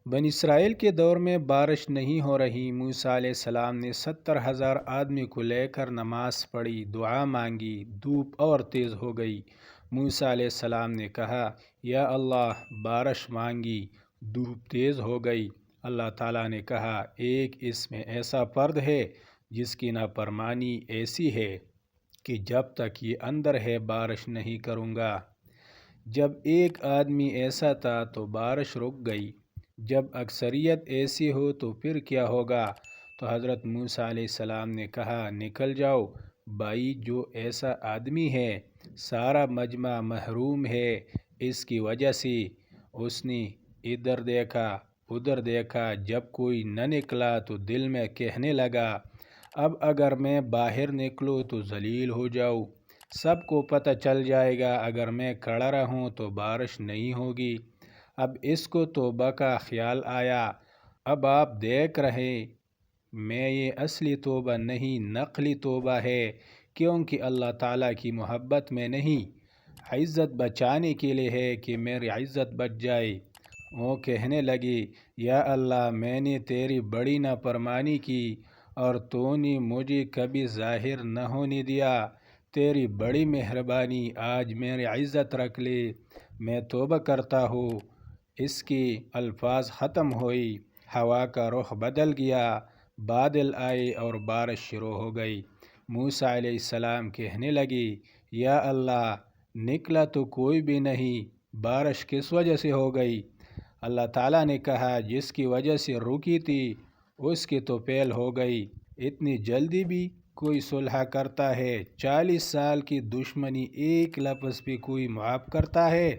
بنی اسرائیل کے دور میں بارش نہیں ہو رہی۔ موسیٰ علیہ السلام نے 70,000 آدمی کو لے کر نماز پڑھی، دعا مانگی، دھوپ اور تیز ہو گئی۔ موسیٰ علیہ السلام نے کہا یا اللہ بارش مانگی، دھوپ تیز ہو گئی۔ اللہ تعالیٰ نے کہا ایک اس میں ایسا فرد ہے جس کی نافرمانی ایسی ہے کہ جب تک یہ اندر ہے بارش نہیں کروں گا۔ جب ایک آدمی ایسا تھا تو بارش رک گئی۔ جب اکثریت ایسی ہو تو پھر کیا ہوگا؟ تو حضرت موسیٰ علیہ السلام نے کہا نکل جاؤ بھائی، جو ایسا آدمی ہے سارا مجمع محروم ہے، اس کی وجہ سے اس نے ادھر دیکھا ادھر دیکھا، جب کوئی نہ نکلا تو دل میں کہنے لگا اب اگر میں باہر نکلوں تو ذلیل ہو جاؤں، سب کو پتہ چل جائے گا، اگر میں کھڑا رہوں تو بارش نہیں ہوگی۔ اب اس کو توبہ کا خیال آیا۔ اب آپ دیکھ رہے میں یہ اصلی توبہ نہیں نقلی توبہ ہے، کیونکہ اللہ تعالیٰ کی محبت میں نہیں، عزت بچانے کے لیے ہے کہ میری عزت بچ جائے۔ وہ کہنے لگے یا اللہ میں نے تیری بڑی نافرمانی کی اور تو نے مجھے کبھی ظاہر نہ ہونے دیا، تیری بڑی مہربانی، آج میری عزت رکھ لے، میں توبہ کرتا ہوں۔ اس کے الفاظ ختم ہوئی، ہوا کا رخ بدل گیا، بادل آئے اور بارش شروع ہو گئی۔ موسیٰ علیہ السلام کہنے لگے یا اللہ نکلا تو کوئی بھی نہیں، بارش کس وجہ سے ہو گئی؟ اللہ تعالیٰ نے کہا جس کی وجہ سے رکی تھی اس کی تو فیل ہو گئی، اتنی جلدی بھی کوئی صلح کرتا ہے؟ 40 سال کی دشمنی ایک لفظ پہ کوئی معاف کرتا ہے؟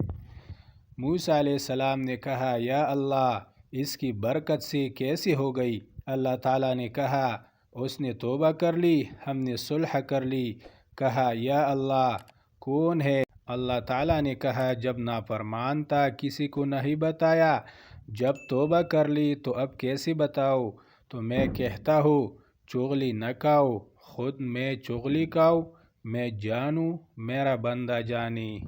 موسیٰ علیہ السلام نے کہا یا اللہ اس کی برکت سے کیسے ہو گئی؟ اللہ تعالیٰ نے کہا اس نے توبہ کر لی، ہم نے صلح کر لی۔ کہا یا اللہ کون ہے؟ اللہ تعالیٰ نے کہا جب نافرمان تھا کسی کو نہیں بتایا، جب توبہ کر لی تو اب کیسے بتاؤ؟ تو میں کہتا ہوں چغلی نہ کھاؤ، خود میں چغلی کھاؤ، میں جانوں میرا بندہ جانے۔